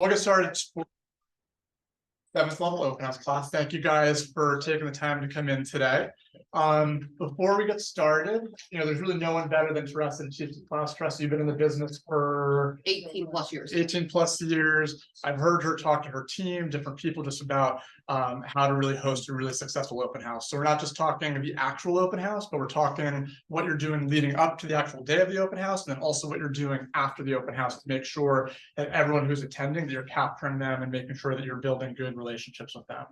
We'll get started. Seventh level open house class. Thank you guys for taking the time to come in today. Before we get started, there's really no one better than Teresa to teach the class. Teresa, you've been in the business for 18 plus years. 18 plus years. I've heard her talk to her team, different people, just about how to really host a really successful open house. So we're not just talking the actual open house, but we're talking what you're doing leading up to the actual day of the open house, and then also what you're doing after the open house to make sure that everyone who's attending, that you're capturing them and making sure that you're building good relationships with them.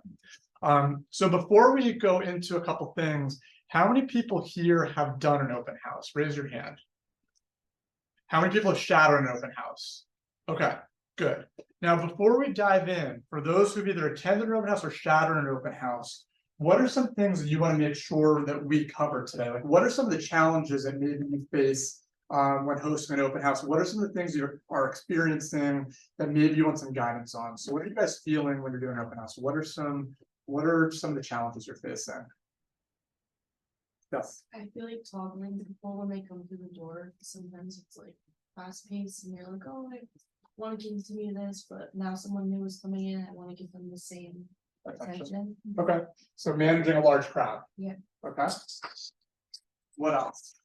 So before we go into a couple things, how many people here have done an open house? Raise your hand. How many people have shadowed an open house? Okay, good. Now, before we dive in, for those who've either attended an open house or shadowed an open house, what are some things that you want to make sure that we cover today? Like, what are some of the challenges that maybe you face when hosting an open house? What are some of the things you are experiencing that maybe you want some guidance on? So what are you guys feeling when you're doing an open house? What are some of the challenges you're facing? Yes. I feel like talking to people when they come through the door. Sometimes it's like fast paced and you're like, oh, I want to continue this, but now someone new is coming in. I want to give them the same attention. Okay, so managing a large crowd. Yeah. Okay. What else?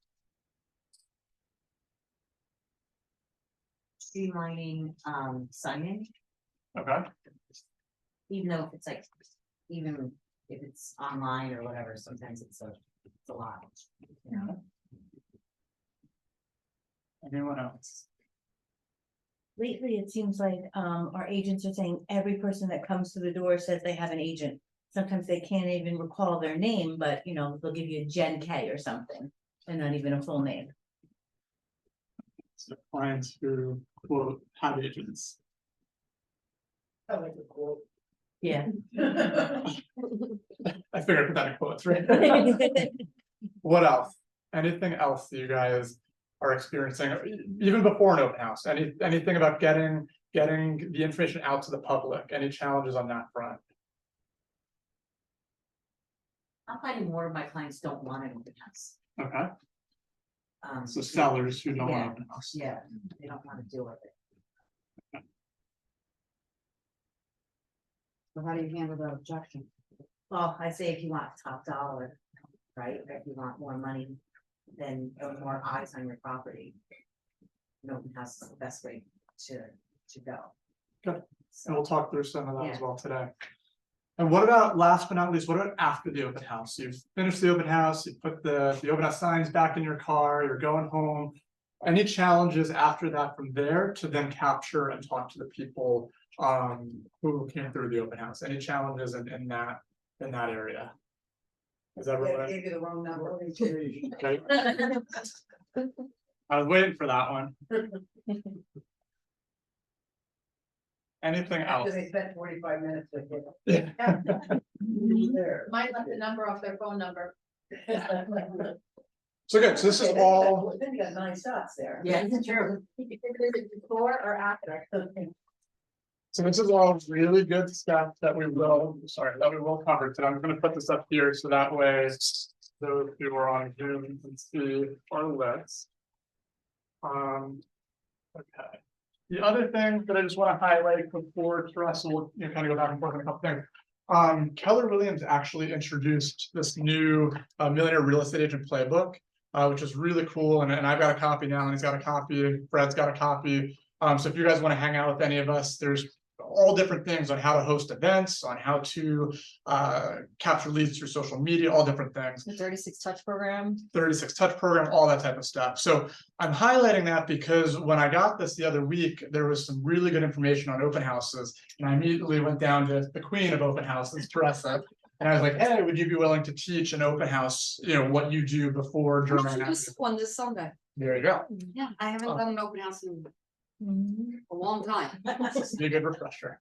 Streamlining signing, Okay. even though if it's like, even if it's online or whatever, sometimes it's a lot, you know. Anyone else? Lately, it seems like our agents are saying every person that comes to the door says they have an agent. Sometimes they can't even recall their name, but they'll give you Jen K or something, and not even a full name. So clients who quote have agents. I like the quote. Yeah. I figured I put that in quotes, right? What else? Anything else that you guys are experiencing, even before an open house? Anything about getting the information out to the public? Any challenges on that front? I'm finding more of my clients don't want an open house. Okay. So sellers who don't want Yeah. open house. Yeah, they don't want to deal with it. So how do you handle that objection? Well, I say if you want top dollar, right, if you want more money, then more eyes on your property. An open house is the best way to go. Good. So, And we'll talk through some of that as Yeah. well today. And what about, last but not least, what about after the open house? You've finished the open house, you put the open house signs back in your car, you're going home. Any challenges after that from there to then capture and talk to the people who came through the open house? Any challenges in that area? Is everyone Gave you the wrong number. okay? I was waiting for that one. Anything else? After they spent 45 minutes with you. Yeah. There. Might left the number off their phone number. So good, so this is all, Then you got 9 shots there. Yeah, it's true. Before or after? so this is all really good stuff that we will cover today. I'm gonna put this up here so that way those who are on Zoom can see our list. Okay. The other thing that I just want to highlight before Teresa will kind of go back and forth on a couple things. Keller Williams actually introduced this new Millionaire Real Estate Agent Playbook, which is really cool. And I've got a copy now, and he's got a copy, Fred's got a copy. So if you guys want to hang out with any of us, there's all different things on how to host events, on how to capture leads through social media, all different things. The 36 touch program. 36 touch program, all that type of stuff. So I'm highlighting that because when I got this the other week, there was some really good information on open houses. And I immediately went down to the queen of open houses, Teresa. And I was like, hey, would you be willing to teach an open house, what you do before, during, and after? Just one this Sunday. There you go. Yeah, I haven't done an open house in a long time. This will be a good refresher.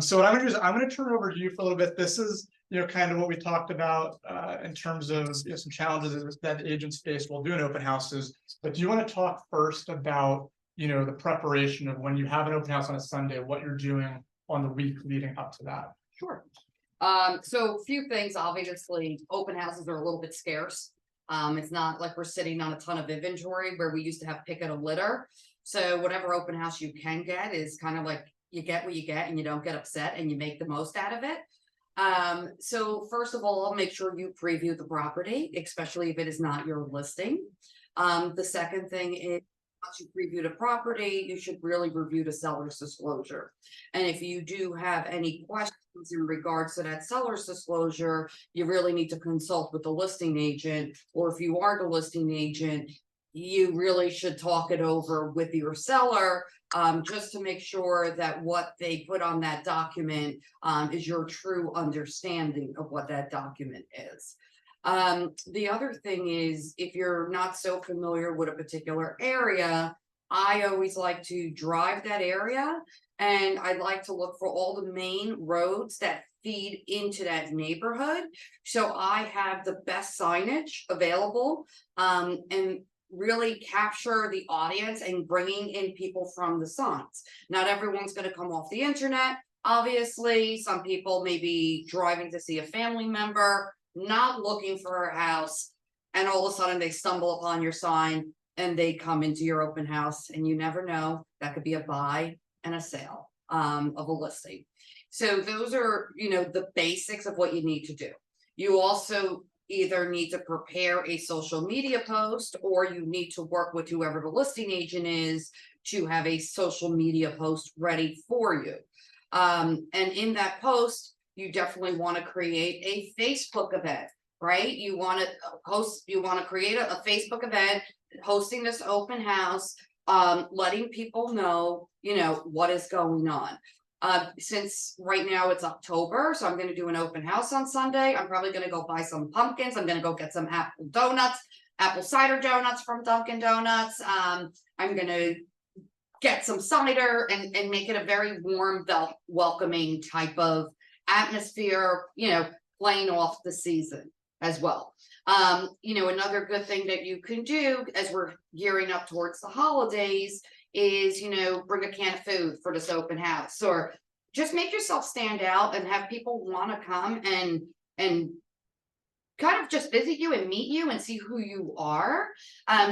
So what I'm gonna do is I'm gonna turn it over to you for a little bit. This is kind of what we talked about in terms of some challenges that agents face while doing open houses. But do you want to talk first about the preparation of when you have an open house on a Sunday, what you're doing on the week leading up to that? Sure. So a few things, obviously, open houses are a little bit scarce. It's not like we're sitting on a ton of inventory where we used to have pick at a litter. So whatever open house you can get is kind of like you get what you get and you don't get upset and you make the most out of it. So first of all, make sure you preview the property, especially if it is not your listing. The second thing is, once you preview the property, you should really review the seller's disclosure. And if you do have any questions in regards to that seller's disclosure, you really need to consult with the listing agent, or if you are the listing agent, you really should talk it over with your seller, just to make sure that what they put on that document, is your true understanding of what that document is. The other thing is, if you're not so familiar with a particular area, I always like to drive that area, and I like to look for all the main roads that feed into that neighborhood. So I have the best signage available, and really capture the audience and bringing in people from the signs. Not everyone's going to come off the internet. Obviously, some people may be driving to see a family member, not looking for a house, and all of a sudden they stumble upon your sign and they come into your open house, and you never know, that could be a buy and a sale of a listing. So those are, the basics of what you need to do. You also either need to prepare a social media post, or you need to work with whoever the listing agent is to have a social media post ready for you. And in that post, you definitely want to create a Facebook event, right? You want to create a Facebook event, hosting this open house, letting people know, what is going on. Since right now it's October, so I'm going to do an open house on Sunday. I'm probably going to go buy some pumpkins. I'm going to go get some apple cider donuts from Dunkin' Donuts. I'm going to get some cider and make it a very warm, welcoming type of atmosphere, playing off the season as well. Another good thing that you can do as we're gearing up towards the holidays is, bring a can of food for this open house, or just make yourself stand out and have people want to come and kind of just visit you and meet you and see who you are.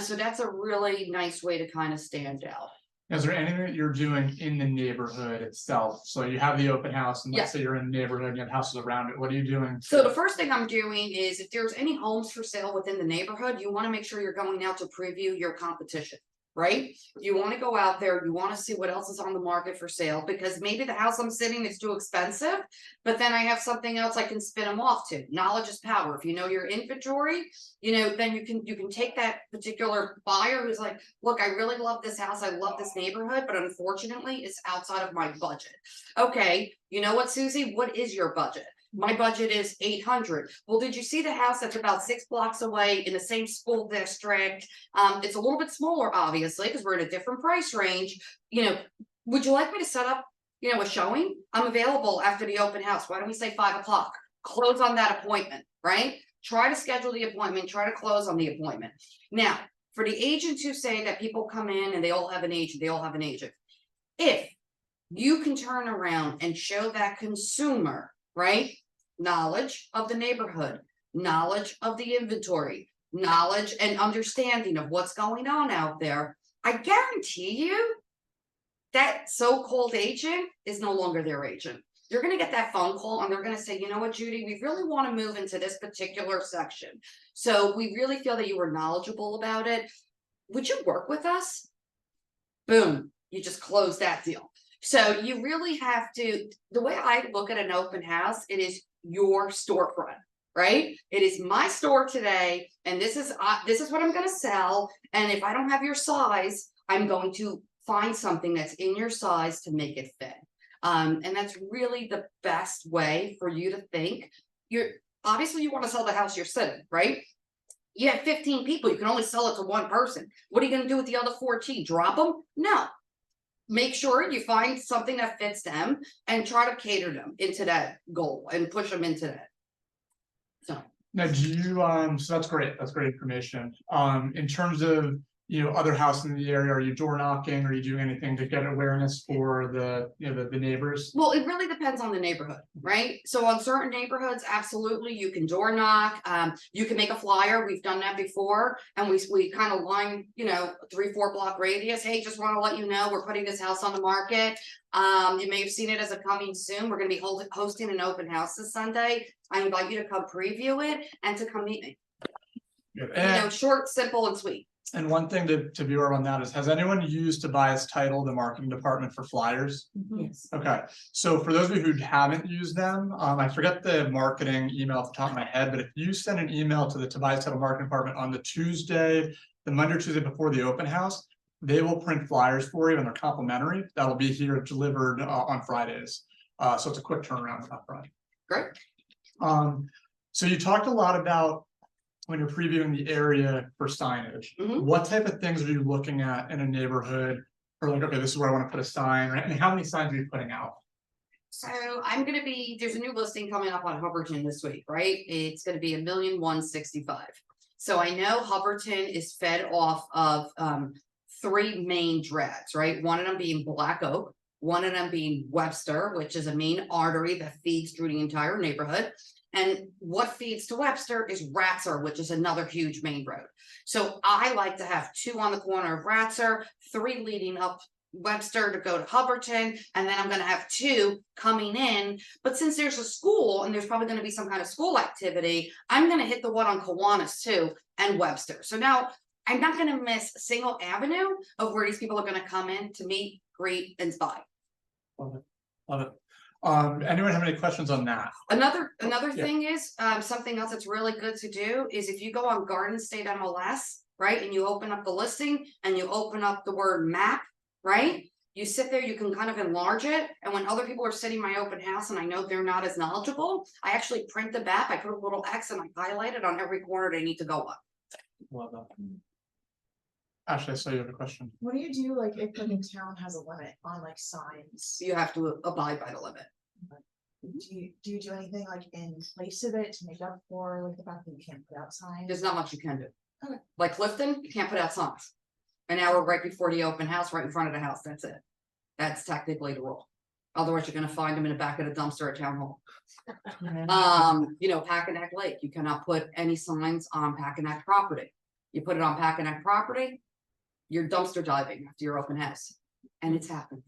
So that's a really nice way to kind of stand out. Is there anything that you're doing in the neighborhood itself? So you have the open house, and let's Yeah. say you're in the neighborhood and you have houses around it. What are you doing? So the first thing I'm doing is, if there's any homes for sale within the neighborhood, you want to make sure you're going out to preview your competition, right? You want to go out there, you want to see what else is on the market for sale, because maybe the house I'm sitting is too expensive, but then I have something else I can spin them off to. Knowledge is power. If you know your inventory, then you can take that particular buyer who's like, look, I really love this house, I love this neighborhood, but unfortunately it's outside of my budget. Okay, you know what, Susie, what is your budget? My budget is 800. Well, did you see the house that's about 6 blocks away in the same school district? It's a little bit smaller, obviously, because we're in a different price range. Would you like me to set up, a showing? I'm available after the open house. Why don't we say 5 o'clock? Close on that appointment, right? Try to schedule the appointment, try to close on the appointment. Now, for the agents who say that people come in and they all have an agent, if you can turn around and show that consumer, right, knowledge of the neighborhood, knowledge of the inventory, knowledge and understanding of what's going on out there, I guarantee you that so-called agent is no longer their agent. You're going to get that phone call and they're going to say, you know what, Judy, we really want to move into this particular section. So we really feel that you were knowledgeable about it. Would you work with us? Boom, you just close that deal. So you really have to, the way I look at an open house, it is your storefront, right? It is my store today, and this is what I'm going to sell. And if I don't have your size, I'm going to find something that's in your size to make it fit. And that's really the best way for you to think. Obviously you want to sell the house you're sitting, right? You have 15 people, you can only sell it to one person. What are you going to do with the other 14? Drop them? No. Make sure you find something that fits them and try to cater them into that goal and push them into that. So Now, do you, so that's great information. In terms of, other houses in the area? Are you door knocking? Are you doing anything to get awareness for the neighbors? Well, it really depends on the neighborhood, right? So on certain neighborhoods, absolutely, you can door knock, you can make a flyer, we've done that before. And we kind of line, 3-4 block radius, hey, just want to let you know, we're putting this house on the market. You may have seen it as a coming soon, we're gonna be hosting an open house this Sunday. I invite you to come preview it and to come meet me, And, short, simple and sweet. and one thing to be aware on that is, has anyone used Tobias Title, the marketing department, for flyers? Yes. Okay, so for those of you who haven't used them, I forget the marketing email off the top of my head, but if you send an email to the Tobias Title Marketing Department on the Monday or Tuesday before the open house, they will print flyers for you and they're complimentary. That'll be here delivered on Fridays. So it's a quick turnaround on that front. Great. So you talked a lot about when you're previewing the area for signage. Mhm. What type of things are you looking at in a neighborhood? Or like, okay, this is where I want to put a sign, right? And how many signs are you putting out? So there's a new listing coming up on Hubbardton this week, right? It's gonna be 1,165,000. So I know Hubbardton is fed off of 3 main drags, right? One of them being Black Oak, one of them being Webster, which is a main artery that feeds through the entire neighborhood. And what feeds to Webster is Ratzer, which is another huge main road. So I like to have 2 on the corner of Ratzer, 3 leading up Webster to go to Hubbardton, and then I'm gonna have 2 coming in. But since there's a school and there's probably gonna be some kind of school activity, I'm gonna hit the one on Kiwanis too and Webster. So now I'm not gonna miss a single avenue of where these people are gonna come in to meet, greet, and buy. Love it. Love it. Anyone have any questions on that? Another yeah. thing is, something else that's really good to do is if you go on Garden State MLS, right, and you open up the listing and you open up the word map, right? You sit there, you can kind of enlarge it, and when other people are sitting my open house and I know they're not as knowledgeable, I actually print the map, I put a little X and I highlight it on every corner they need to go on. Love that. Ashley, I saw you have a question. What do you do, like, if like a town has a limit on like signs? So you have to abide by the limit. Do you do anything like in place of it to make up for like the fact that you can't put out signs? There's not much you can do. Okay. Like Clifton, you can't put out signs. An hour right before the open house, right in front of the house, that's it. That's technically the rule. Otherwise, you're gonna find them in the back of the dumpster at town hall. Packanack Lake, you cannot put any signs on Packanack property. You put it on Packanack property, you're dumpster diving after your open house, and it's happened.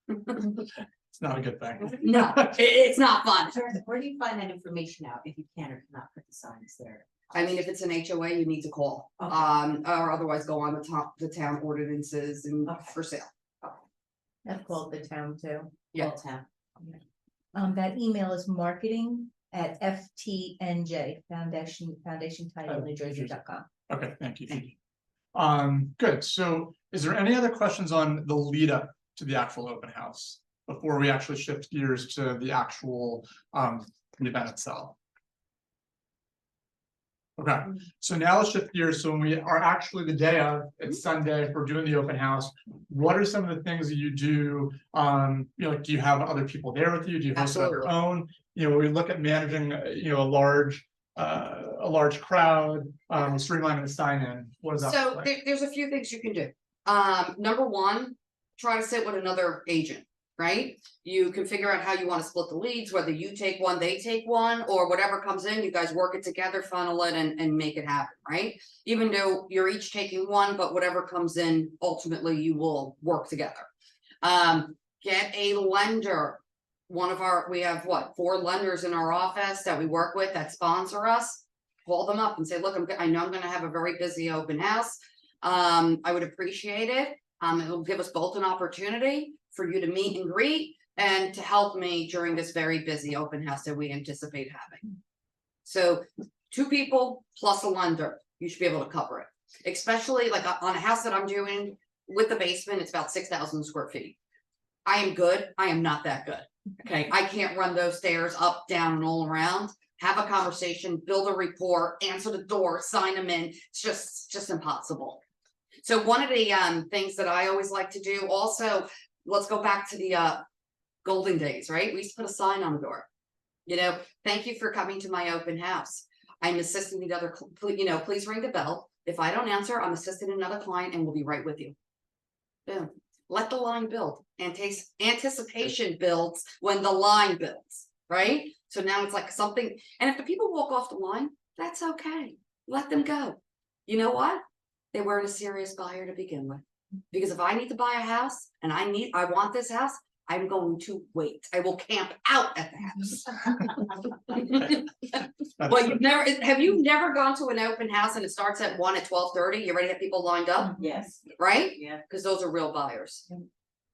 It's not a good thing. No, it's not fun. Where do you find that information out if you can or cannot put the signs there? I mean, if it's an HOA, you need to call, Okay. or otherwise go on the town ordinances and Okay. for sale. I've called the town too. Yeah. Old Town. That email is marketing@FTNJ Foundation Title New Jersey.com. Okay, thank you. Thank you. Good. So is there any other questions on the lead up to the actual open house before we actually shift gears to the actual the event itself? Okay, so now let's shift gears. So when we are actually the day of, it's Sunday, if we're doing the open house, what are some of the things that you do? Like, do you have other people there with you? Do you host it on your own? When we look at managing, a large crowd, streamlining the sign in, what does that So look like? there's a few things you can do. Number one, try to sit with another agent, right? You can figure out how you want to split the leads, whether you take one, they take one, or whatever comes in, you guys work it together, funnel it and make it happen, right? Even though you're each taking one, but whatever comes in, ultimately you will work together. Get a lender. We have 4 lenders in our office that we work with that sponsor us. Call them up and say, look, I know I'm gonna have a very busy open house. I would appreciate it. It'll give us both an opportunity for you to meet and greet and to help me during this very busy open house that we anticipate having. So 2 people plus a lender, you should be able to cover it. Especially like on a house that I'm doing with the basement, it's about 6,000 square feet. I am good. I am not that good. Okay, I can't run those stairs up, down, and all around. Have a conversation, build a rapport, answer the door, sign them in. It's just impossible. So one of the things that I always like to do also, let's go back to the golden days, right? We used to put a sign on the door. Thank you for coming to my open house. I'm assisting the other, please ring the bell. If I don't answer, I'm assisting another client and we'll be right with you. Boom. Let the line build. Anticipation builds when the line builds, right? So now it's like something, and if the people walk off the line, that's okay. Let them go. You know what? They weren't a serious buyer to begin with. Because if I need to buy a house and I want this house, I'm going to wait. I will camp out at the house. Well, have you never gone to an open house and it starts at 1 at 12:30? You already have people lined up, Yes, right? yeah. Because those are real buyers.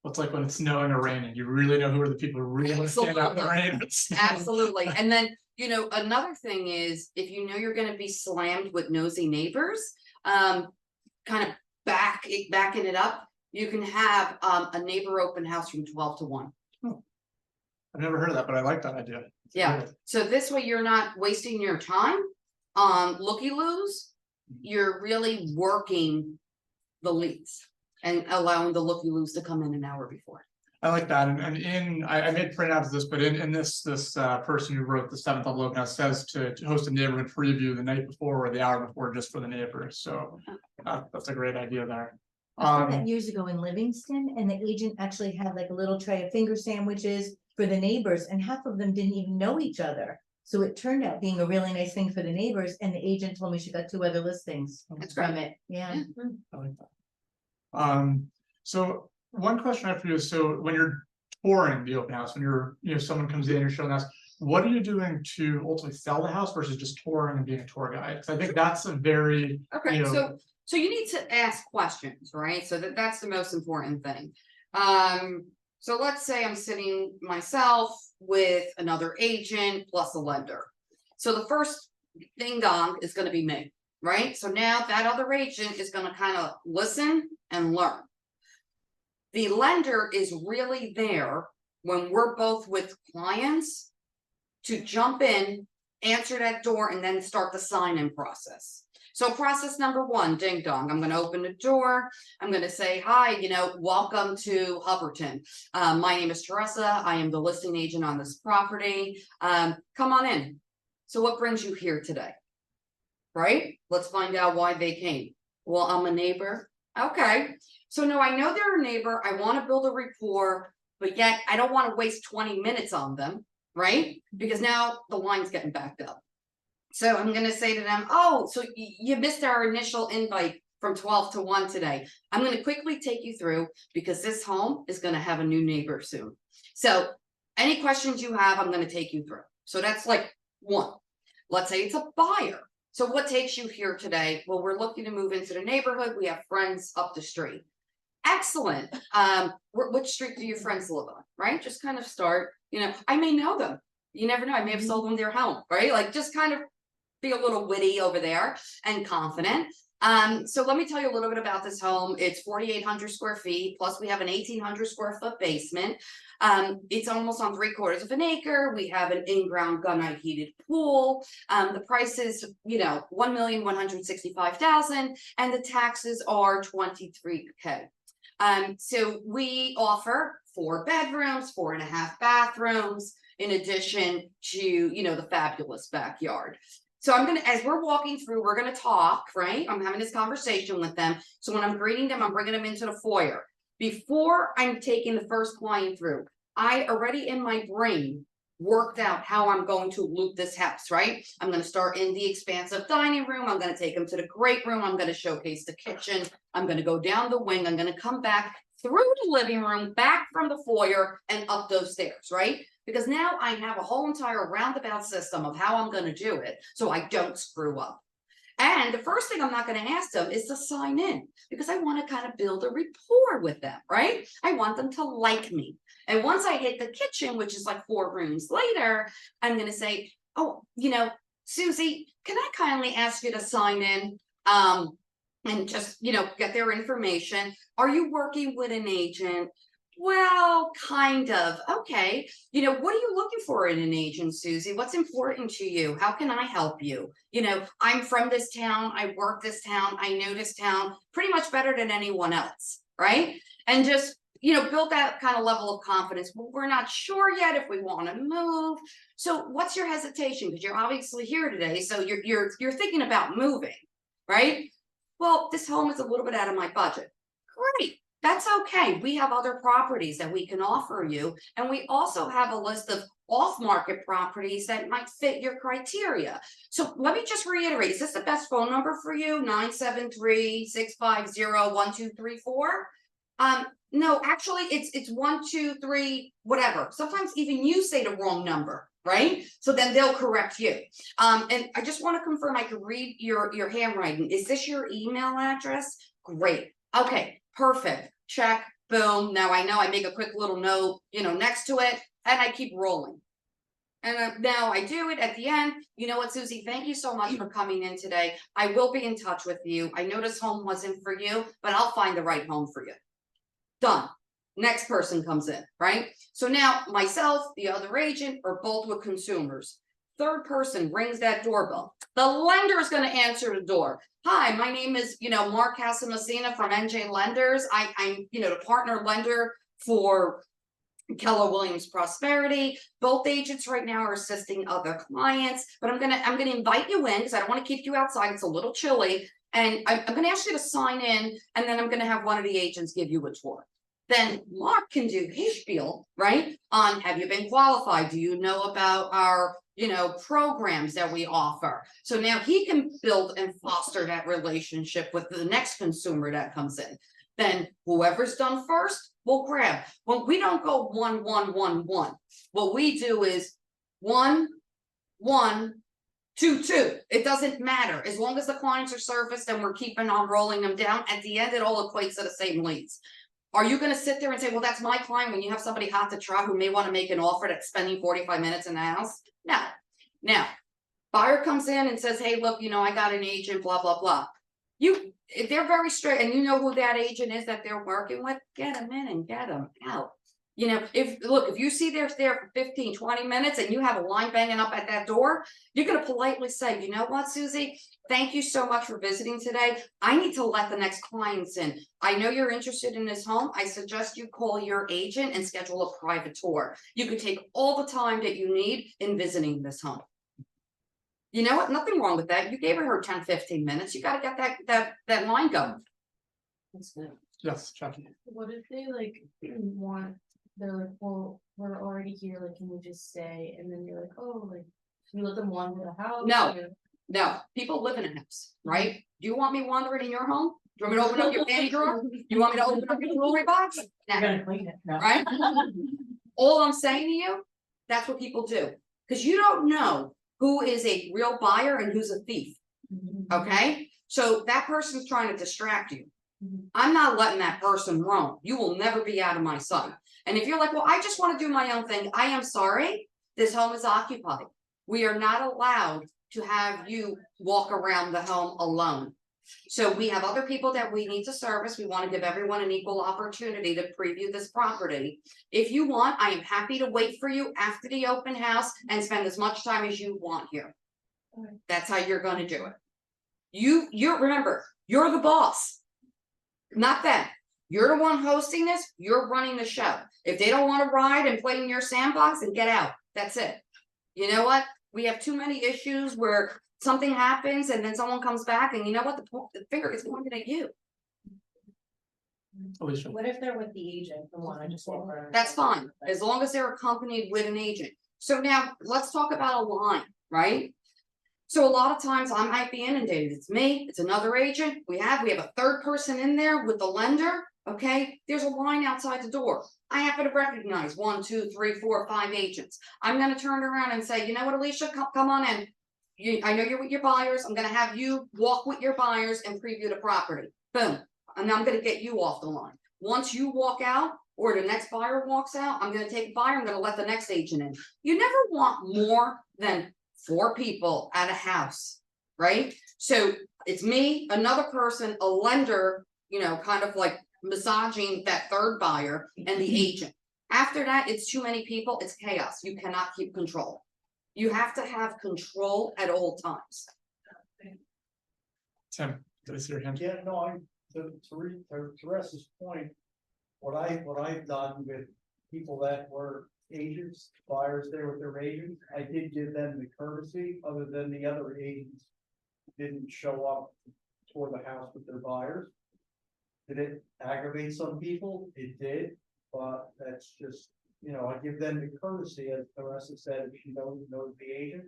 It's like when it's snowing or raining, you really know who are the people who really want to stand out in the rain. Absolutely. And then, another thing is, if you know you're gonna be slammed with nosy neighbors, kind of backing it up, you can have a neighbor open house from 12 to 1. I've never heard of that, but I like that idea. Yeah. Good. So this way you're not wasting your time on looky-loos. You're really working the leads and allowing the looky-loos to come in an hour before. I like that, and I made printouts of this, but in this person who wrote the 7th level open house says to host a neighborhood preview the night before or the hour before, just for the neighbors, so that's a great idea there. I did that years ago in Livingston, and the agent actually had like a little tray of finger sandwiches for the neighbors, and half of them didn't even know each other. So it turned out being a really nice thing for the neighbors, and the agent told me she got 2 other listings That's from great. it, yeah. I like that. So one question I have for you is, so when you're touring the open house, when someone comes in, you're showing us, what are you doing to ultimately sell the house versus just touring and being a tour guide? Because I think that's a very, Okay, so you need to ask questions, right? So that's the most important thing. So let's say I'm sitting myself with another agent plus a lender. So the first ding dong is going to be me, right? So now that other agent is going to kind of listen and learn. The lender is really there when we're both with clients to jump in, answer that door, and then start the sign-in process. So process number 1, ding dong, I'm gonna open the door. I'm gonna say, hi, welcome to Hubbardton. My name is Teresa. I am the listing agent on this property. Come on in. So what brings you here today? Right? Let's find out why they came. Well, I'm a neighbor. Okay. So no, I know they're a neighbor. I want to build a rapport, but yet I don't want to waste 20 minutes on them, right? Because now the line's getting backed up. So I'm going to say to them, oh, so you missed our initial invite from 12 to 1 today. I'm going to quickly take you through because this home is going to have a new neighbor soon. So any questions you have, I'm going to take you through. So that's like 1. Let's say it's a buyer. So what takes you here today? Well, we're looking to move into the neighborhood. We have friends up the street. Excellent. Which street do your friends live on? Right? Just kind of start, I may know them. You never know. I may have sold them their home, right? Like just kind of be a little witty over there and confident. So let me tell you a little bit about this home. It's 4,800 square feet, plus we have an 1,800 square foot basement. It's almost on 3/4 of an acre. We have an in-ground gunite heated pool. The price is, $1,165,000, and the taxes are $23K. So we offer 4 bedrooms, 4.5 bathrooms, in addition to, the fabulous backyard. So as we're walking through, we're going to talk, right? I'm having this conversation with them. So when I'm greeting them, I'm bringing them into the foyer. Before I'm taking the first client through, I already in my brain worked out how I'm going to loop this house, right? I'm going to start in the expansive dining room. I'm going to take them to the great room. I'm going to showcase the kitchen. I'm going to go down the wing. I'm going to come back through the living room, back from the foyer and up those stairs, right? Because now I have a whole entire roundabout system of how I'm going to do it so I don't screw up. And the first thing I'm not going to ask them is to sign in because I want to kind of build a rapport with them, right? I want them to like me. And once I hit the kitchen, which is like 4 rooms later, I'm going to say, oh, Susie, can I kindly ask you to sign in? And just, get their information. Are you working with an agent? Well, kind of. Okay. What are you looking for in an agent, Susie? What's important to you? How can I help you? I'm from this town. I work this town. I know this town pretty much better than anyone else. Right. And just, build that kind of level of confidence. Well, we're not sure yet if we want to move. So what's your hesitation? Because you're obviously here today. So you're thinking about moving. Right. well, this home is a little bit out of my budget. Great, that's okay. We have other properties that we can offer you. And we also have a list of off-market properties that might fit your criteria. So let me just reiterate, is this the best phone number for you? 973-650-1234? No, actually, it's 123, whatever. Sometimes even you say the wrong number, right? So then they'll correct you. And I just want to confirm I can read your handwriting. Is this your email address? Great. Okay, perfect. Check, boom. Now I know I make a quick little note, next to it, and I keep rolling. And now I do it at the end. You know what, Susie? Thank you so much for coming in today. I will be in touch with you. I know this home wasn't for you, but I'll find the right home for you. Done. Next person comes in, right? So now myself, the other agent, are both with consumers. Third person rings that doorbell. The lender is going to answer the door. Hi, my name is, Mark Casamasina from NJ Lenders. I'm, the partner lender for Keller Williams Prosperity. Both agents right now are assisting other clients, but I'm gonna invite you in because I don't want to keep you outside. It's a little chilly, and I'm gonna ask you to sign in, and then I'm gonna have one of the agents give you a tour. Then Mark can do his spiel, right? On have you been qualified? Do you know about our programs that we offer? So now he can build and foster that relationship with the next consumer that comes in. Then whoever's done first, we'll grab. Well, we don't go 1, 1, 1, 1. What we do is 1, 1, 2, 2. It doesn't matter. As long as the clients are serviced and we're keeping on rolling them down, at the end, it all equates to the same leads. Are you going to sit there and say, well, that's my client, when you have somebody hot to trot who may want to make an offer that's spending 45 minutes in the house? No. Now, buyer comes in and says, hey, look, I got an agent, blah, blah, blah. If they're very straight and you know who that agent is that they're working with, get them in and get them out. If you see they're there for 15, 20 minutes and you have a line banging up at that door, you're going to politely say, you know what, Susie, thank you so much for visiting today. I need to let the next clients in. I know you're interested in this home. I suggest you call your agent and schedule a private tour. You can take all the time that you need in visiting this home. You know what? Nothing wrong with that. You gave her 10, 15 minutes. You got to get that line going. That's good. Yes, Jackie. What if they they're like, well, we're already here, like, can we just stay? And then you're like, oh, like, you let them wander the house? No. or- No, people live in a house, right? Do you want me wandering in your home? Do you want me to open up your panty drawer? You want me to open up your jewelry box? You're Nah, gonna clean it, no. right? All I'm saying to you, that's what people do. Because you don't know who is a real buyer and who's a thief, okay? So that person's trying to distract you. Mhm. I'm not letting that person roam. You will never be out of my sight. And if you're like, well, I just want to do my own thing, I am sorry, this home is occupied. We are not allowed to have you walk around the home alone. So we have other people that we need to service. We want to give everyone an equal opportunity to preview this property. If you want, I am happy to wait for you after the open house and spend as much time as you want here. Alright. That's how you're going to do it. You're remember, you're the boss, not them. You're the one hosting this. You're running the show. If they don't want to ride and play in your sandbox, then get out. That's it. You know what? We have too many issues where something happens and then someone comes back and you know what? The finger is pointed at you. Alicia. What if they're with the agent and wanna just walk around? That's fine, as long as they're accompanied with an agent. So now let's talk about a line, right? So a lot of times I might be inundated. It's me, it's another agent. We have a third person in there with the lender. Okay, there's a line outside the door. I happen to recognize 1, 2, 3, 4, 5 agents. I'm going to turn around and say, you know what, Alicia, come on in. I know you're with your buyers. I'm going to have you walk with your buyers and preview the property. Boom. And I'm going to get you off the line. Once you walk out or the next buyer walks out, I'm going to take a buyer. I'm going to let the next agent in. You never want more than 4 people at a house, right? So it's me, another person, a lender, kind of like massaging that third buyer and the agent. After that, it's too many people. It's chaos. You cannot keep control. You have to have control at all times. Tim, did I see your hand? Yeah, no, to Teresa's point, what I've done with people that were agents, buyers there with their agents, I did give them the courtesy, other than the other agents didn't show up toward the house with their buyers. Did it aggravate some people? It did, but that's just, I give them the courtesy, as Teresa said, if she knows the agent.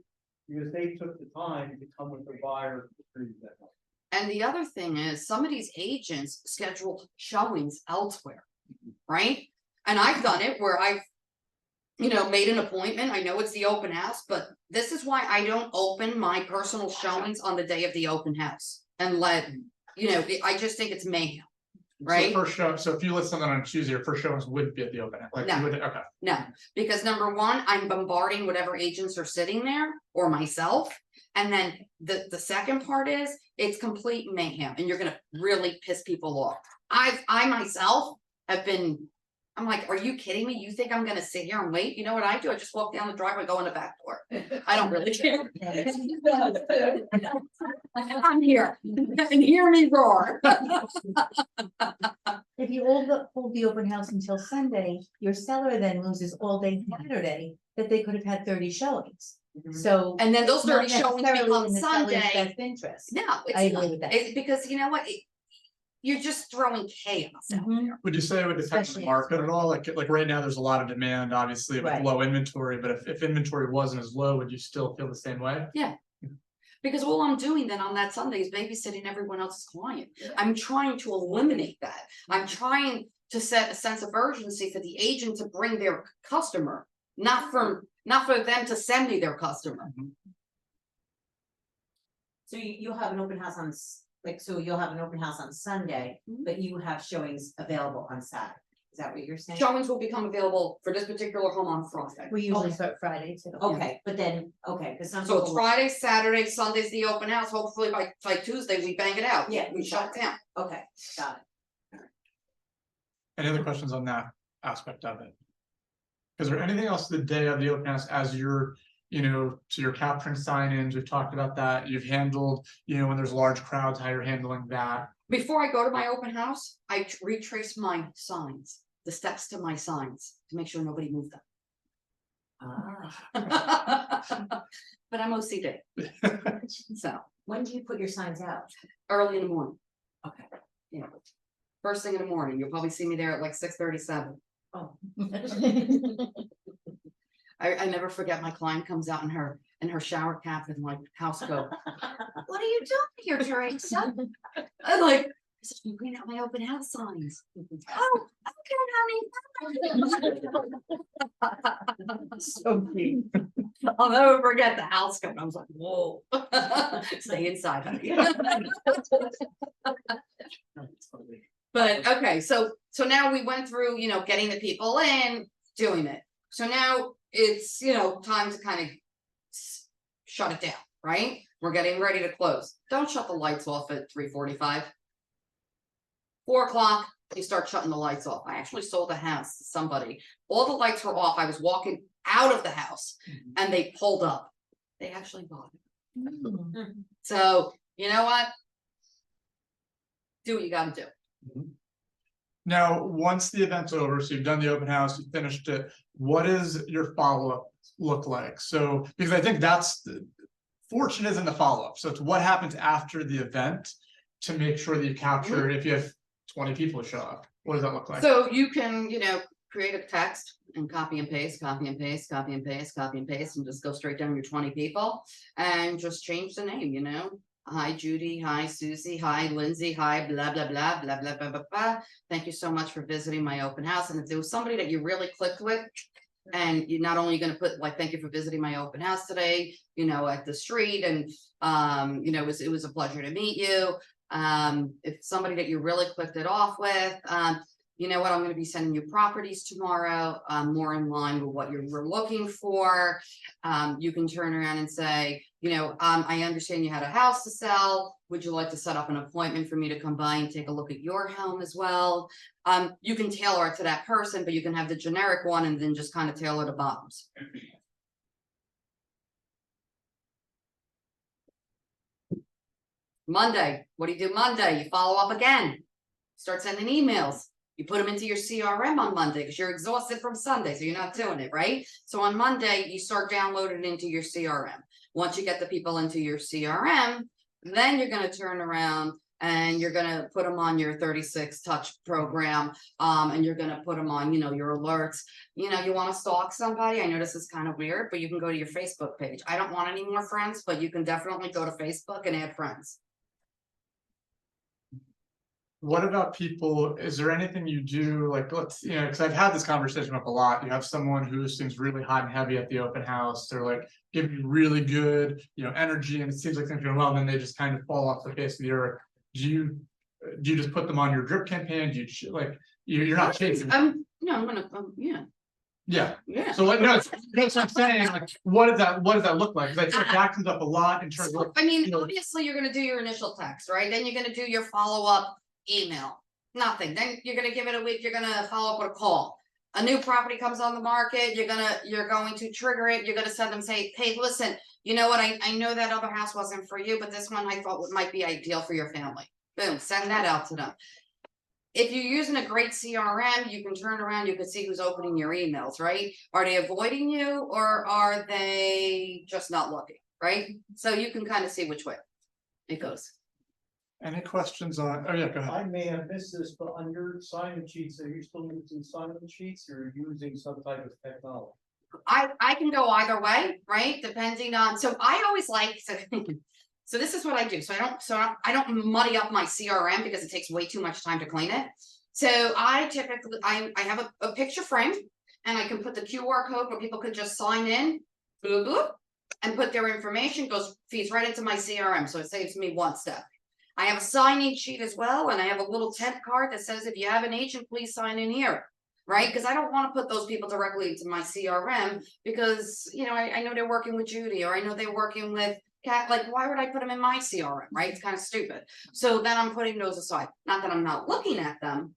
Because they took the time to come with their buyer to prove that. And the other thing is, some of these agents schedule showings elsewhere, right? And I've done it where I've, made an appointment. I know it's the open house, but this is why I don't open my personal showings on the day of the open house. And I just think it's mayhem, So right? first show, so if you list something on Tuesday, your first showings would be at the open house, like, No. you would, okay. No, because number one, I'm bombarding whatever agents are sitting there or myself. And then the second part is it's complete mayhem and you're gonna really piss people off. I myself have been, I'm like, are you kidding me? You think I'm gonna sit here and wait? You know what I do? I just walk down the driveway, go in the back door. I don't really care. I'm here and hear me roar. If you hold the open house until Sunday, your seller then loses all day Saturday that they could have had 30 showings. So. And then those it's not 30 showings necessarily become in the seller's Sunday. Best interest. No, I it's agree not. with that. It's because you know what? You're just throwing chaos out Mhm. there. Would you say it would depend on the Especially- market at all? Like right now, there's a lot of demand, obviously, with Right. low inventory, but if inventory wasn't as low, would you still feel the same way? Because all I'm doing then on that Sunday is babysitting everyone else's client. I'm trying to eliminate that. I'm trying to set a sense of urgency for the agent to bring their customer, not for them to send me their customer. So you'll have an open house on, so you'll have an open house on Sunday, Mhm. but you have showings available on Saturday. Is that what you're saying? Showings will become available for this particular home on Friday. We usually Okay. start Friday too. Okay, but then, because some So it's people, Friday, Saturday, Sunday's the open house. Hopefully by Tuesday, we bang it out. Yeah, We shut it down. okay, got it. Any other questions on that aspect of it? Is there anything else the day of the open house as you're, so you're capturing sign-ins, we've talked about that, you've handled, when there's large crowds, how you're handling that? Before I go to my open house, I retrace my signs, the steps to my signs, to make sure nobody moved them. Ah, But I'm OCD, so when do you put your signs out? early in the morning, Okay. first thing in the morning, you'll probably see me there at like 6:37. Oh. I never forget, my client comes out in her shower cap and like house coat. What are you doing here, Teresa? I'm like, I said, "You clean out my open house signs." Oh, okay, honey. So cute. I'll never forget the house coat. I was like, whoa. Stay inside, honey. But okay, so now we went through, getting the people in, doing it. So now it's, time to kind of shut it down, right? We're getting ready to close. Don't shut the lights off at 3:45. 4 o'clock, you start shutting the lights off. I actually sold a house to somebody. All the lights were off. I was walking out of the house and they pulled up. They actually bought it. Mm. So, you know what? Do what you gotta do. Now, once the event's over, so you've done the open house, you finished it, what does your follow-up look like? So, because I think fortune is in the follow-up, so it's what happens after the event to make sure that you capture, if you have 20 people show up, what does that look like? So you can, create a text and copy and paste, copy and paste, copy and paste, copy and paste, and just go straight down your 20 people and just change the name, Hi Judy, hi Susie, hi Lindsay, hi blah, blah, blah, blah, blah, blah, blah, blah. Thank you so much for visiting my open house. And if there was somebody that you really clicked with, and you're not only gonna put like, thank you for visiting my open house today, at the street, and it was a pleasure to meet you. If somebody that you really clicked it off with, you know what, I'm gonna be sending you properties tomorrow, more in line with what you're looking for. You can turn around and say, I understand you had a house to sell. Would you like to set up an appointment for me to come by and take a look at your home as well? You can tailor it to that person, but you can have the generic one and then just kind of tailor the bottoms. Monday, what do you do Monday? You follow up again. Start sending emails. You put them into your CRM on Monday because you're exhausted from Sunday, so you're not doing it, right? So on Monday, you start downloading it into your CRM. Once you get the people into your CRM, then you're going to turn around and you're gonna put them on your 36 touch program. And you're gonna put them on, your alerts. You wanna stalk somebody, I know this is kind of weird, but you can go to your Facebook page. I don't want any more friends, but you can definitely go to Facebook and add friends. What about people, is there anything you do, like, let's, because I've had this conversation up a lot, you have someone who seems really hot and heavy at the open house, they're like, give you really good, energy, and it seems like things are going well, and then they just kind of fall off the face of the earth. Do you just put them on your drip campaign? Do you, like, you're not chasing? I'm gonna, Yeah, yeah. so like, no, that's what I'm saying, like, what does that look like? Because I think that comes up a lot in terms of, I mean, you know- obviously, you're gonna do your initial text, right? Then you're gonna do your follow-up email. Nothing. Then you're gonna give it a week, you're gonna follow up with a call. A new property comes on the market, you're going to trigger it, you're gonna send them, say, hey, listen, you know what, I know that other house wasn't for you, but this one I thought might be ideal for your family. Boom, send that out to them. If you're using a great CRM, you can turn around, you can see who's opening your emails, right? Are they avoiding you, or are they just not looking, right? So you can kind of see which way it goes. any questions on, oh yeah, go ahead. I may have missed this, but on your sign-in sheets, are you still using sign-in sheets or using some type of technology? I can go either way, right? Depending on, so I always like to, so this is what I do. So I don't muddy up my CRM because it takes way too much time to clean it. So I typically, I have a picture frame, and I can put the QR code where people can just sign in, boop, boop, and put their information, feeds right into my CRM. So it saves me one step. I have a sign-in sheet as well, and I have a little tent card that says, if you have an agent, please sign in here. Right? Because I don't want to put those people directly into my CRM because, I know they're working with Judy, or I know they're working with Kat. Like, why would I put them in my CRM? Right? It's kind of stupid. So then I'm putting those aside. Not that I'm not looking at them,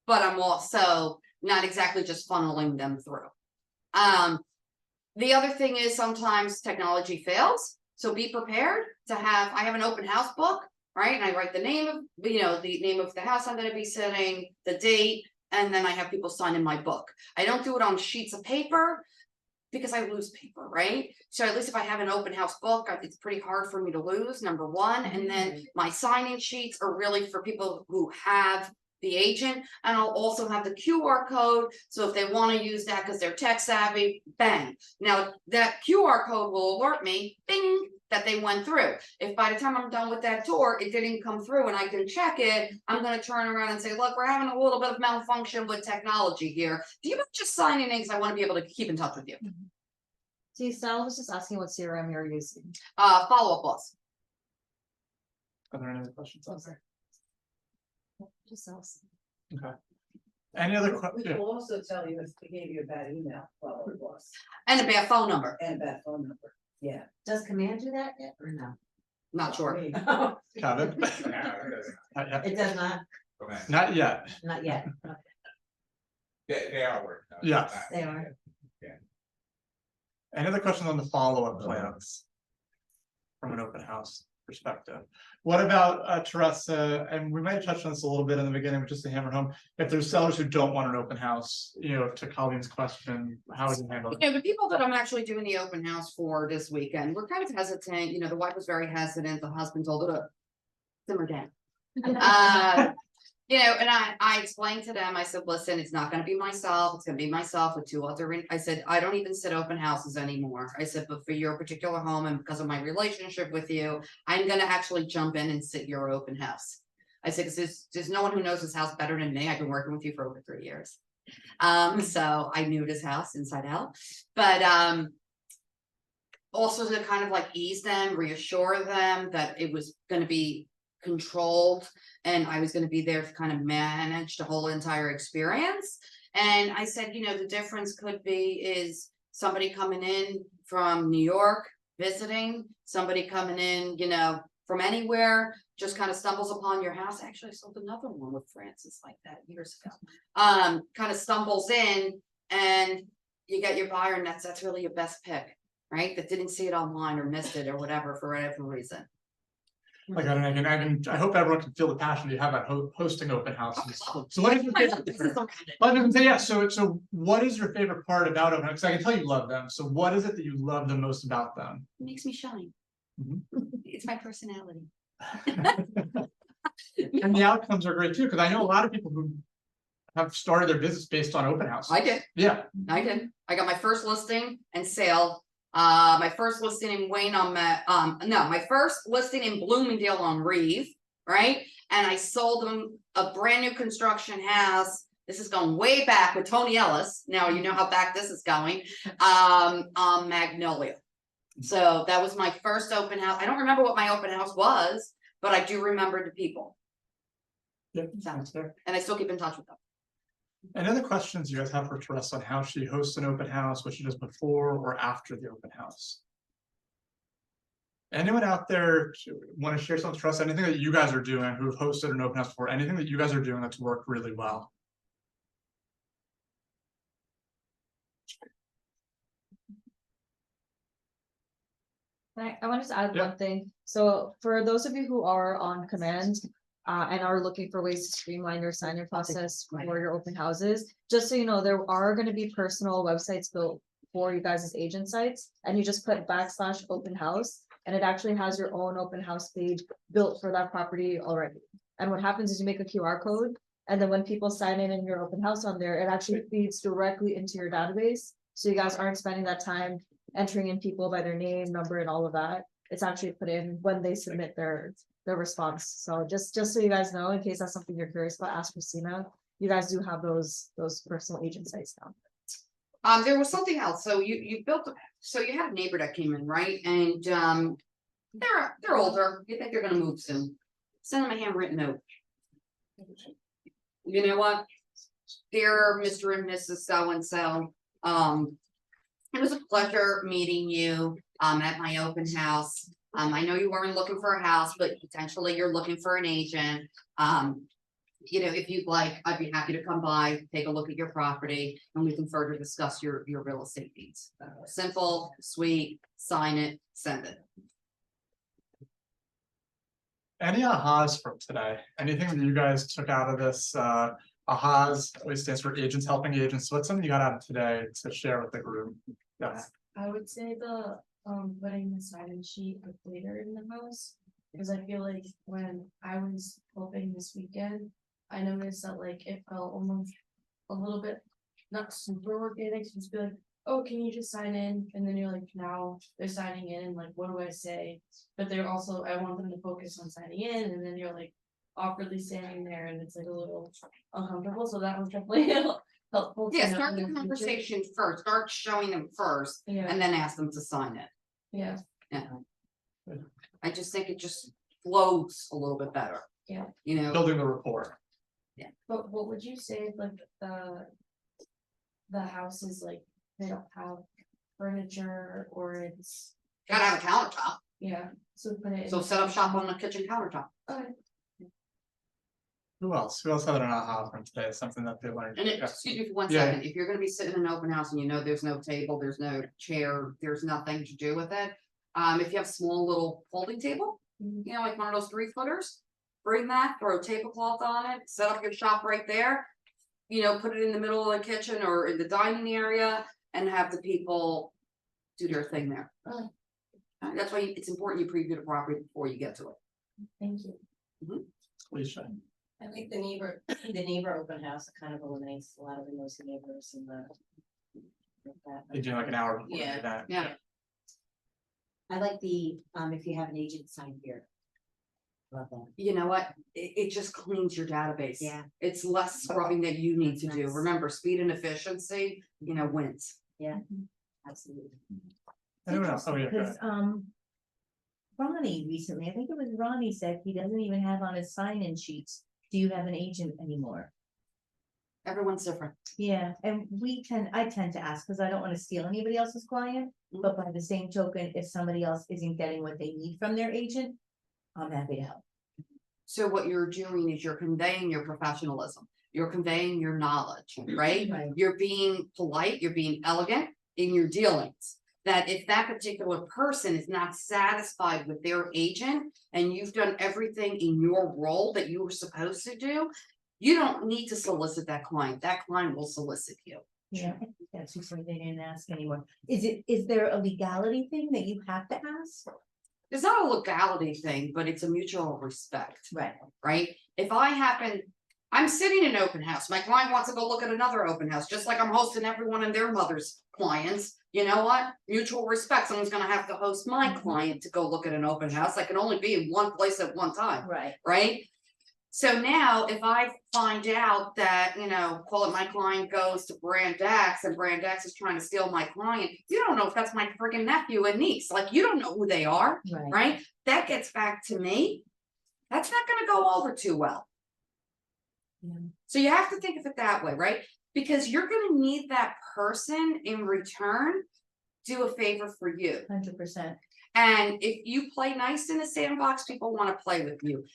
but I'm also not exactly just funneling them through. The other thing is sometimes technology fails. So be prepared to have, I have an open house book, right? And I write the name of, the name of the house I'm going to be sitting, the date, and then I have people sign in my book. I don't do it on sheets of paper because I lose paper, right? So at least if I have an open house book, it's pretty hard for me to lose, number one. And then my sign-in sheets are really for people who have the agent. And I'll also have the QR code. So if they want to use that because they're tech savvy, bang. Now that QR code will alert me, bing, that they went through. If by the time I'm done with that tour, it didn't come through and I can check it, I'm going to turn around and say, look, we're having a little bit of malfunction with technology here. Do you mind just signing in? Because I want to be able to keep in touch with you. See, Sal was just asking what CRM you're using. Follow-up boss. Are there any other questions? Just else. Any other We questions? will also tell you if we gave you a bad email, well, it was, And a bad phone number. and a bad phone number, yeah. Does command do that yet or no? Not sure. I mean, Kevin? Not yet. It does not, Not yet. not yet. Okay, They are working. on it. Yeah. they are. Any other questions on the follow-up plans? From an open house perspective. What about Teresa? And we might have touched on this a little bit in the beginning, but just to hammer home, if there's sellers who don't want an open house, to Colleen's question, how would you handle it? The people that I'm actually doing the open house for this weekend, we're kind of hesitant. The wife was very hesitant. The husband told her to simmer down. And I explained to them, I said, listen, it's not going to be myself. It's going to be myself with two other, I said, I don't even sit open houses anymore. I said, but for your particular home and because of my relationship with you, I'm going to actually jump in and sit your open house. I said, because there's no one who knows this house better than me. I've been working with you for over 3 years. So I knew this house inside out, but, also to kind of like ease them, reassure them that it was going to be controlled and I was going to be there to kind of manage the whole entire experience. And I said, the difference could be is somebody coming in from New York visiting, somebody coming in, from anywhere, just kind of stumbles upon your house. Actually, I sold another one with Francis like that years ago. Kind of stumbles in and you get your buyer, and that's really your best pick, right? That didn't see it online or missed it or whatever for whatever reason. Like, I hope everyone can feel the passion you have about hosting open houses. So what is your favorite? So what is your favorite part about open? Because I can tell you love them. So what is it that you love the most about them? It makes me shine. Mhm. It's my personality. And the outcomes are great too, because I know a lot of people who have started their business based on open houses. I did. Yeah, I did. I got my first listing and sale. My first listing in Wayne on my first listing in Bloomingdale on Reeve, right? And I sold them a brand new construction house. This is going way back with Tony Ellis. Now you know how back this is going. On Magnolia. So that was my first open house. I don't remember what my open house was, but I do remember the people. yeah, sounds fair. And I still keep in touch with them. Any other questions you guys have for Teresa on how she hosts an open house, what she does before or after the open house? Anyone out there want to share something with Teresa? Anything that you guys are doing who have hosted an open house before? Anything that you guys are doing that's worked really well? I wanted to add Yeah. one thing. So for those of you who are on command. And are looking for ways to streamline your sign-in process for your open houses, just so you know, there are gonna be personal websites built for you guys as agent sites. And you just put /open house, and it actually has your own open house page built for that property already. And what happens is you make a QR code, and then when people sign in your open house on there, it actually feeds directly into your database. So you guys aren't spending that time entering in people by their name, number, and all of that. It's actually put in when they submit their response. So just so you guys know, in case that's something you're curious about, ask Christina. You guys do have those personal agent sites now. There was something else. So you built, so you had a neighbor that came in, right? And they're older. You think they're gonna move soon. Send them a handwritten note. You know what? Dear Mr. and Mrs. So-and-so, it was a pleasure meeting you at my open house. I know you weren't looking for a house, but potentially you're looking for an agent. You know, if you'd like, I'd be happy to come by, take a look at your property, and we can further discuss your real estate needs. Simple, sweet, sign it, send it. Any ahas from today? Anything that you guys took out of this? Ahas always stands for agents helping agents. What's something you got out of today to share with the group? Yes. I would say the, putting the sign-in sheet with later in the house. Because I feel like when I was hoping this weekend, I noticed that like it felt almost a little bit, not super organic, so just be like, oh, can you just sign in? And then you're like, now they're signing in, and like, what do I say? But they're also, I want them to focus on signing in, and then you're like awkwardly standing there, and it's like a little uncomfortable, so that was definitely helpful. to Yeah, know start in the future. conversation first, start showing them first, Yeah, and then ask them to sign it. yeah, I just think it just flows a little bit better. Yeah. You know, Building the rapport. but what would you say if like the house is like, they don't have furniture, or it's, gotta have a countertop, yeah, so put it. in so the set up shop kitchen. on the kitchen countertop. Okay. Who else? Who else had an aha from today? Something that they learned? And Yeah. excuse me for one Yeah. second, if you're gonna be sitting in an open house and you know there's no table, there's no chair, there's nothing to do with it. If you have a small little folding table, Mhm. you know, like one of those 3-footers, bring that, throw a tablecloth on it, set up your shop right there. You know, put it in the middle of the kitchen or in the dining area and have the people do their thing there. Okay. That's why it's important you preview the property before you get to it. Thank you. Alicia. I think the neighbor open house kind of eliminates a lot of the nosy neighbors and the. They do like an hour before Yeah. the event. Yeah. I like the, if you have an agent sign here. Love that. You know what? It just cleans your database. Yeah. It's less scrubbing that you need to That's do. nice. Remember, speed and efficiency, you know, wins. Absolutely. Anyone else? Oh, yeah. go Because, ahead. Ronnie recently, I think it was Ronnie said he doesn't even have on his sign-in sheets, do you have an agent anymore? Everyone's different. Yeah, and I tend to ask, because I don't want to steal anybody else's client, but by the same token, if somebody else isn't getting what they need from their agent, I'm happy to help. So what you're doing is you're conveying your professionalism. You're conveying your knowledge, right? Right. You're being polite, you're being elegant in your dealings. That if that particular person is not satisfied with their agent and you've done everything in your role that you were supposed to do, you don't need to solicit that client. That client will solicit you. Yeah, I think that's just why they didn't ask anymore. Is there a legality thing that you have to ask? it's not a legality thing, but it's a mutual respect, Right. right? I'm sitting in an open house, my client wants to go look at another open house, just like I'm hosting everyone and their mother's clients. You know what? Mutual respect, someone's gonna have to host my client to go look at an open house, I can only be in one place at one time, Right. right? So now if I find out that, call it my client goes to Brand X and Brand X is trying to steal my client, you don't know if that's my freaking nephew and niece, like, you don't know who they are, Right. right? That gets back to me. That's not gonna go over too well. Yeah. So you have to think of it that way, right? Because you're gonna need that person in return do a favor for you. 100%. And if you play nice in the sandbox, people wanna play with you.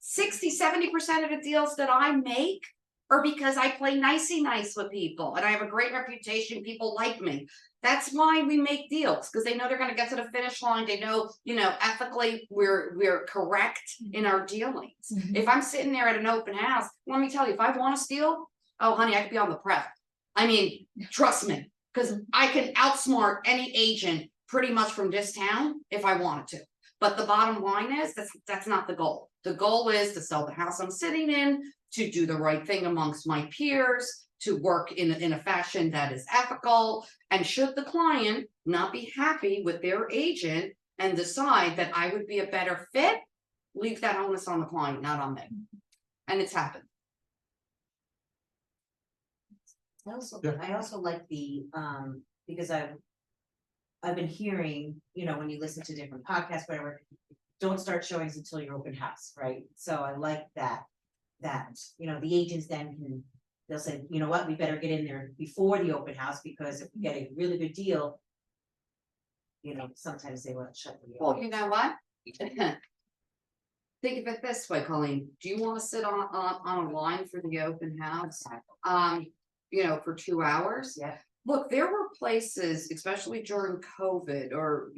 60-70% of the deals that I make are because I play nicey nice with people and I have a great reputation, people like me. That's why we make deals, because they know they're gonna get to the finish line, they know, ethically, we're correct in our dealings. Mhm. If I'm sitting there at an open house, let me tell you, if I wanna steal, oh honey, I could be on the prep. I mean, trust me, because I can outsmart any agent pretty much from this town if I wanted to. But the bottom line is, that's not the goal. The goal is to sell the house I'm sitting in, to do the right thing amongst my peers, to work in a fashion that is ethical. And should the client not be happy with their agent and decide that I would be a better fit, leave that onus on the client, not on me. And it's happened. Yeah. I also like because I've been hearing, when you listen to different podcasts, whatever, don't start showings until your open house, right? So I like that, the agents then they'll say, you know what, we better get in there before the open house, because if we get a really good deal, sometimes they want to shut the. Well, you know what? Think of it this way, Colleen, do you wanna sit on a line for the open house? For 2 hours? Yeah. Look, there were places, especially during COVID or,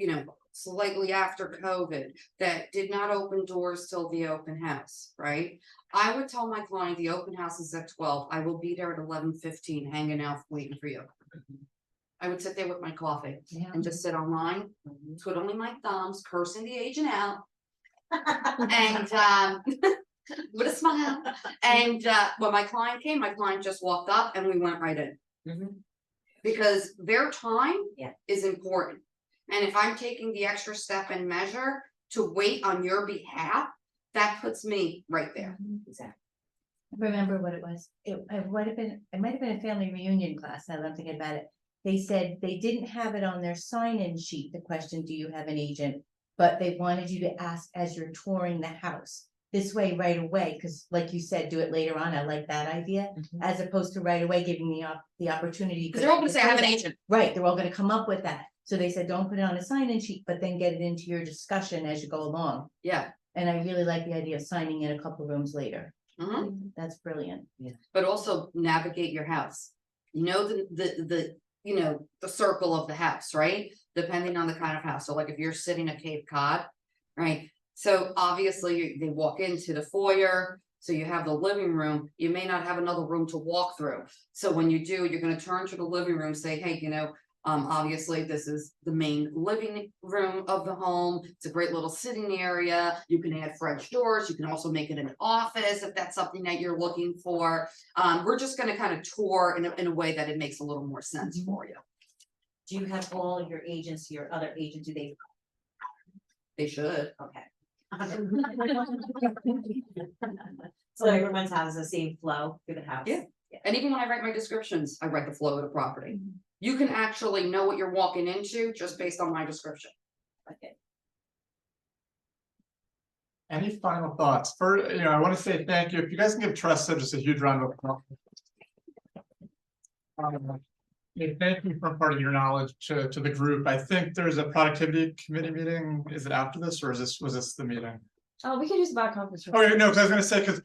slightly after COVID, that did not open doors till the open house, right? I would tell my client the open house is at 12, I will be there at 11:15, hanging out, waiting for you. I would sit there with my coffee Yeah. and just sit online, twiddling my thumbs, cursing the agent out. And with a smile. And when my client came, my client just walked up and we went right in. Mhm. Because their time Yeah. is important. And if I'm taking the extra step and measure to wait on your behalf, that puts me right there. Exactly. Remember what it was. It might have been a family reunion class, now that I'm thinking about it. They said they didn't have it on their sign-in sheet, the question, do you have an agent? But they wanted you to ask as you're touring the house. This way right away, because like you said, do it later on, I like that idea, as opposed to right away giving the opportunity. Because they're all gonna say, I have an agent. Right, they're all gonna come up with that. So they said, don't put it on a sign-in sheet, but then get it into your discussion as you go along. Yeah. And I really like the idea of signing in a couple rooms later. Mhm. That's brilliant. But also navigate your house. The circle of the house, right? Depending on the kind of house. So like if you're sitting at Cape Cod, right? So obviously they walk into the foyer, so you have the living room, you may not have another room to walk through. So when you do, you're gonna turn to the living room, say, hey, obviously this is the main living room of the home. It's a great little sitting area. You can add French doors. You can also make it an office if that's something that you're looking for. We're just gonna kind of tour in a way that it makes a little more sense for you. Do you have all your agents, your other agents, do they? They should. Okay. So everyone's has the same flow through the house. Yeah. And even when I write my descriptions, I write the flow of the property. You can actually know what you're walking into just based on my description. Okay. Any final thoughts? I want to say thank you. If you guys can give Tressa just a huge round of applause. Thank you for imparting your knowledge to the group. I think there's a productivity committee meeting. Is it after this or was this the meeting? Oh, we can use about conference room. Okay, no, because I was gonna say, because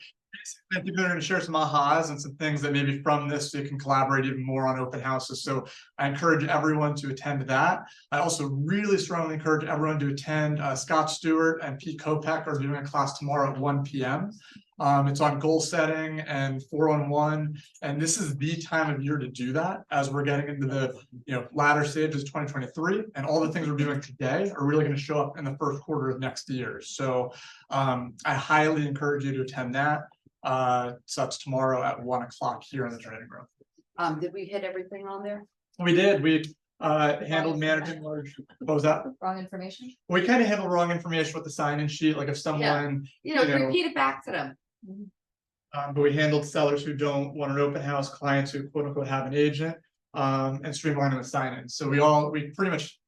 I think they're gonna share some ahas and some things that maybe from this you can collaborate even more on open houses. So I encourage everyone to attend that. I also really strongly encourage everyone to attend. Scott Stewart and Pete Kopech are doing a class tomorrow at 1 p.m. It's on goal setting and 411, and this is the time of year to do that as we're getting into the latter stages of 2023, and all the things we're doing today are really going to show up in the first quarter of next year. So I highly encourage you to attend that. So that's tomorrow at 1 o'clock here in the training room. Did we hit everything on there? We did. We handled managing large. What was that? Wrong information? We kind of handled wrong information with the sign-in sheet, like if someone, You know, You know- repeat it back to them. but we handled sellers who don't want an open house, clients who quote unquote have an agent, and streamlining the sign-in. So we pretty much,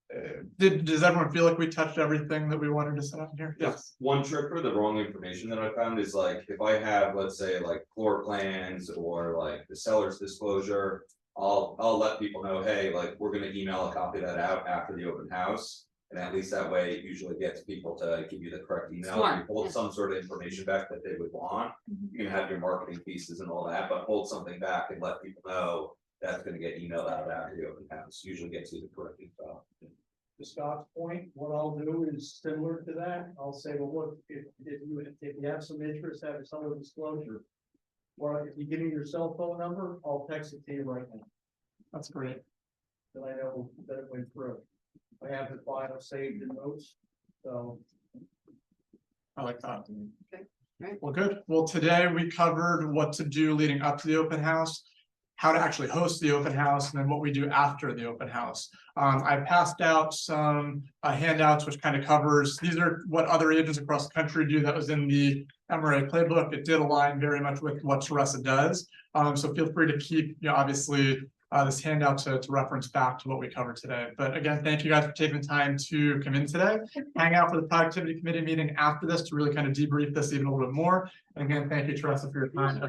does everyone feel like we touched everything that we wanted to set up here? Yes. One trick for the wrong information that I found is like, if I have, let's say, like floor plans or like the seller's disclosure. I'll let people know, hey, like, we're gonna email a copy of that out after the open house. And at least that way it usually gets people to give you the correct email. Smart, You hold some sort of information back that they would want. You can have your marketing pieces and all that, but hold something back and let people know. That's gonna get emailed out after the open house, usually gets you the correct info. To Scott's point, what I'll do is similar to that. I'll say, well, look, if you have some interest, have some of disclosure. Or if you give me your cell phone number, I'll text it to you right now. That's great. Then I know that it went through. I have the file saved in notes, so. I like that. Okay, right. Well, good. Well, today we covered what to do leading up to the open house, how to actually host the open house, and then what we do after the open house. I passed out some handouts, which kind of covers, these are what other agents across the country do. That was in the MRA playbook. It did align very much with what Teresa does. So feel free to keep, obviously, this handout to reference back to what we covered today. But again, thank you guys for taking the time to come in today, hang out for the productivity committee meeting after this to really kind of debrief this even a little bit more. And again, thank you, Teresa, for your time.